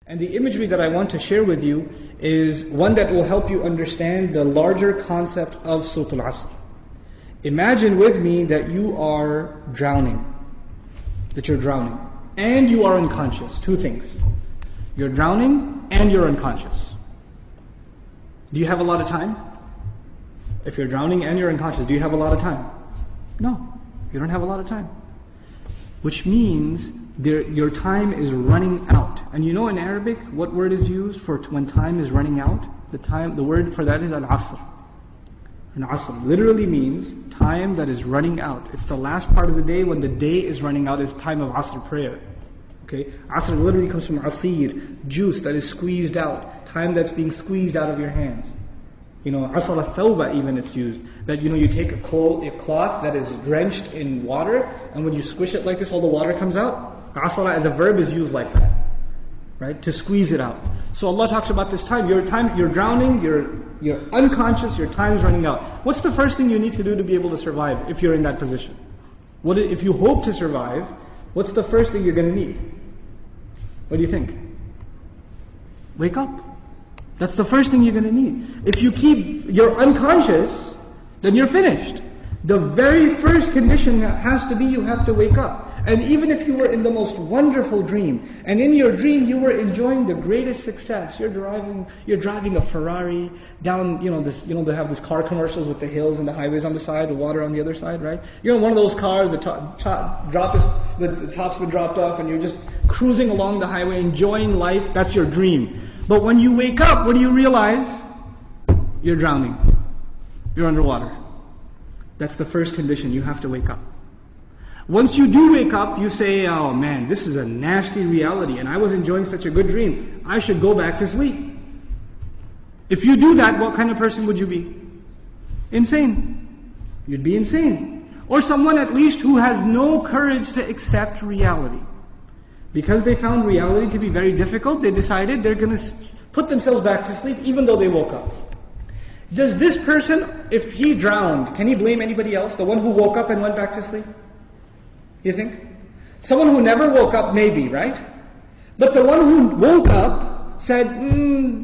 And the imagery that I want to share with you is one that will help you understand the larger concept of Surah Al-Asr. Imagine with me that you are drowning. And you are unconscious. Two things. You're drowning and you're unconscious. Do you have a lot of time? If you're drowning and you're unconscious, do you have a lot of time? No, you don't have a lot of time. Which means your time is running out. And you know in Arabic, what word is used for when time is running out? The word for that is al-asr. And asr literally means time that is running out. It's the last part of the day when the day is running out. It's time of asr prayer. Okay, asr literally comes from asir, juice that is squeezed out, time that's being squeezed out of your hands. You know, asr al-thawba even it's used. That you take a cloth that is drenched in water, and when you squish it like this, all the water comes out. Asr as a verb is used like that, right? To squeeze it out. So Allah talks about this time. You're drowning, you're unconscious, your time's running out. What's the first thing you need to do to be able to survive if you're in that position? If you hope to survive, what's the first thing you're going to need? What do you think? Wake up. That's the first thing you're going to need. If you're unconscious, then you're finished. The very first condition has to be you have to wake up. And even if you were in the most wonderful dream, and in your dream you were enjoying the greatest success, you're driving a Ferrari down, they have these car commercials with the hills and the highways on the side, the water on the other side, right? You're in one of those cars, the top's been dropped off, and you're just cruising along the highway, enjoying life. That's your dream. But when you wake up, what do you realize? You're drowning. You're underwater. That's the first condition. You have to wake up. Once you do wake up, you say, oh man, this is a nasty reality, and I was enjoying such a good dream. I should go back to sleep. If you do that, what kind of person would you be? Insane. You'd be insane. Or someone at least who has no courage to accept reality. Because they found reality to be very difficult, they decided they're going to put themselves back to sleep even though they woke up. Does this person, if he drowned, can he blame anybody else? The one who woke up and went back to sleep? You think? Someone who never woke up, maybe, right? But the one who woke up said,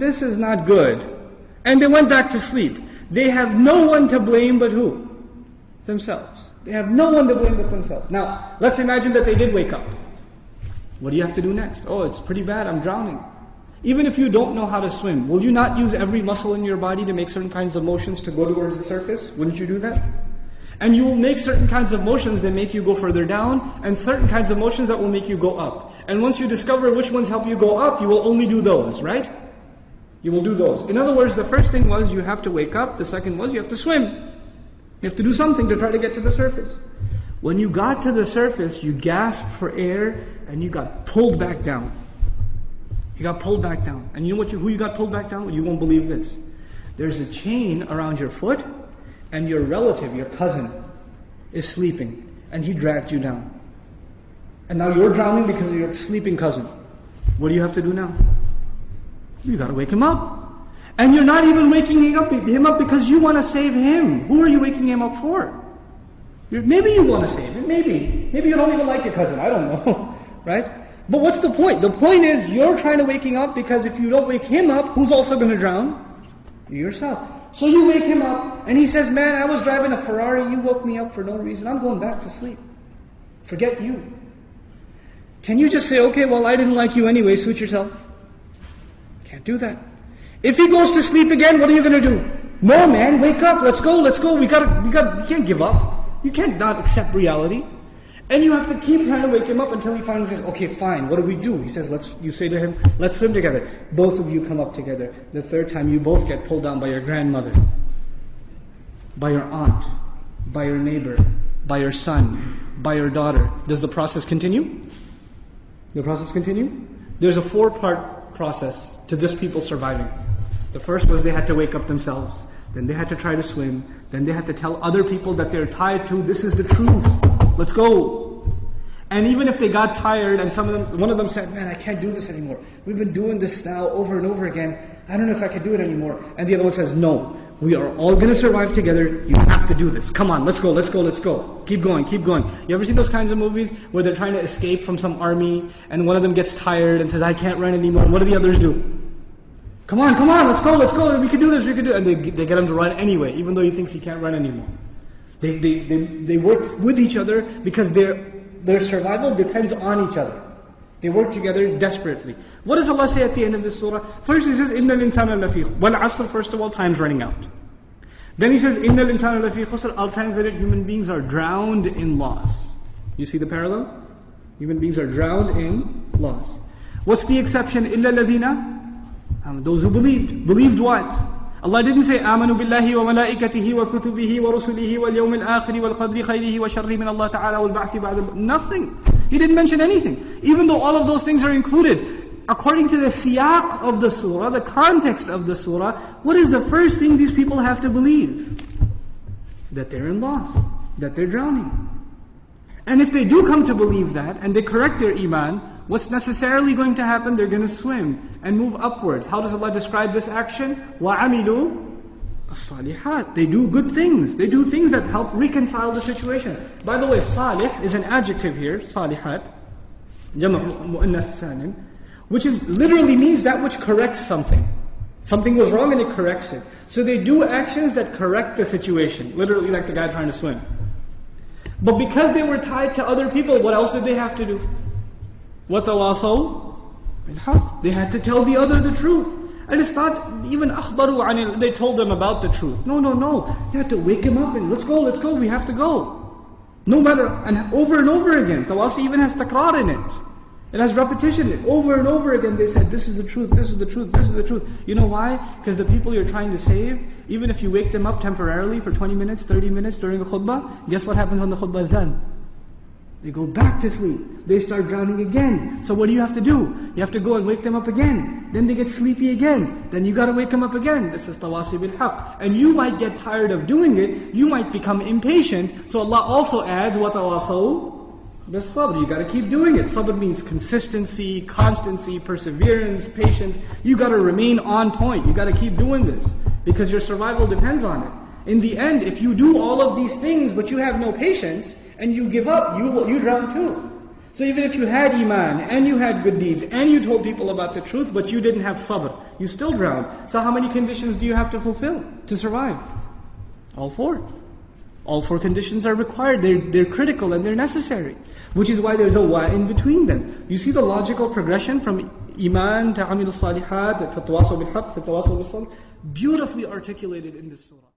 this is not good. And they went back to sleep. They have no one to blame but who? Themselves. They have no one to blame but themselves. Now, let's imagine that they did wake up. What do you have to do next? Oh, it's pretty bad, I'm drowning. Even if you don't know how to swim, will you not use every muscle in your body to make certain kinds of motions to go towards the surface? Wouldn't you do that? And you will make certain kinds of motions that make you go further down, and certain kinds of motions that will make you go up. And once you discover which ones help you go up, you will only do those, right? You will do those. In other words, the first thing was you have to wake up. The second was you have to swim. You have to do something to try to get to the surface. When you got to the surface, you gasped for air, and you got pulled back down. You got pulled back down. And you know who you got pulled back down? You won't believe this. There's a chain around your foot, and your relative, your cousin, is sleeping, and he dragged you down. And now you're drowning because of your sleeping cousin. What do you have to do now? You got to wake him up. And you're not even waking him up because you want to save him. Who are you waking him up for? Maybe you want to save him, maybe. Maybe you don't even like your cousin, I don't know, right? But what's the point? The point is you're trying to wake him up because if you don't wake him up, who's also going to drown? You yourself. So you wake him up, and he says, man, I was driving a Ferrari, you woke me up for no reason, I'm going back to sleep. Forget you. Can you just say, okay, well, I didn't like you anyway, suit yourself? Can't do that. If he goes to sleep again, what are you going to do? No, man, wake up, let's go, you can't give up. You can't not accept reality. And you have to keep trying to wake him up until he finally says, okay, fine, what do we do? He says, you say to him, let's swim together. Both of you come up together. The third time, you both get pulled down by your grandmother, by your aunt, by your neighbor, by your son, by your daughter. Does the process continue? The process continue? There's a 4-part process to this people surviving. The first was they had to wake up themselves. Then they had to try to swim. Then they had to tell other people that they're tied to, this is the truth. Let's go. And even if they got tired and one of them said, man, I can't do this anymore. We've been doing this now over and over again. I don't know if I can do it anymore. And the other one says, no, we are all going to survive together. You have to do this. Come on, let's go, let's go, let's go. Keep going, keep going. You ever seen those kinds of movies where they're trying to escape from some army and one of them gets tired and says, I can't run anymore. What do the others do? Come on, let's go, we can do this, we can do it. And they get him to run anyway, even though he thinks he can't run anymore. They work with each other because their survival depends on each other. They work together desperately. What does Allah say at the end of this surah? First He says, إِنَّ الْإِنسَانَ لَفِي Wal asr, first of all, time's running out. Then He says, إِنَّ الْإِنسَانَ لَفِي خُسْرٍ. I'll translate it, human beings are drowned in loss. You see the parallel? Human beings are drowned in loss. What's the exception? إِلَّا الَّذِينَ Those who believed. Believed what? Allah didn't say, آمَنُوا بِاللَّهِ وَمَلَائِكَتِهِ وَكُتُبِهِ وَرُسُلِهِ وَالْيَوْمِ الْآخِرِ وَالْقَدْرِ خَيْرِهِ وَشَرِّهِ مِنَ اللَّهِ تَعَالَى وَالْبَعْثِ بَعْدَ. Nothing. He didn't mention anything. Even though all of those things are included. According to the siyaq of the surah, the context of the surah, what is the first thing these people have to believe? That they're in loss. That they're drowning. And if they do come to believe that, and they correct their iman, what's necessarily going to happen? They're going to swim and move upwards. How does Allah describe this action? وَعَمِلُوا الصَّالِحَاتِ. They do good things. They do things that help reconcile the situation. By the way, salih is an adjective here, salihat, jama' mu'annath salim, which is literally means that which corrects something. Something was wrong and it corrects it. So they do actions that correct the situation. Literally like the guy trying to swim. But because they were tied to other people, what else did they have to do? وَتَوَاصَوْا بِالْحَقِّ. They had to tell the other the truth. And it's not even أخبروا عن they told them about the truth. No. You have to wake him up and let's go, we have to go. No matter, and over again. Tawasi even has takrar in it. It has repetition in it. Over and over again they said, this is the truth, this is the truth, this is the truth. You know why? Because the people you're trying to save, even if you wake them up temporarily for 20 minutes, 30 minutes during a khutbah, guess what happens when the khutbah is done? They go back to sleep. They start drowning again. So what do you have to do? You have to go and wake them up again. Then they get sleepy again. Then you got to wake them up again. This is tawasi bil haqq. And you might get tired of doing it. You might become impatient. So Allah also adds, وَتَوَاصَوْا بِالصَّبْرِ. You got to keep doing it. Sabr means consistency, constancy, perseverance, patience. You got to remain on point. You got to keep doing this. Because your survival depends on it. In the end, if you do all of these things but you have no patience, and you give up, you drown too. So even if you had iman, and you had good deeds, and you told people about the truth, but you didn't have sabr, you still drown. So how many conditions do you have to fulfill to survive? All four. All four conditions are required. They're critical and they're necessary. Which is why there's a wa in between them. You see the logical progression from iman to amil salihat, to tawasaw bil haqq, to tawasaw bil sabr, beautifully articulated in this surah.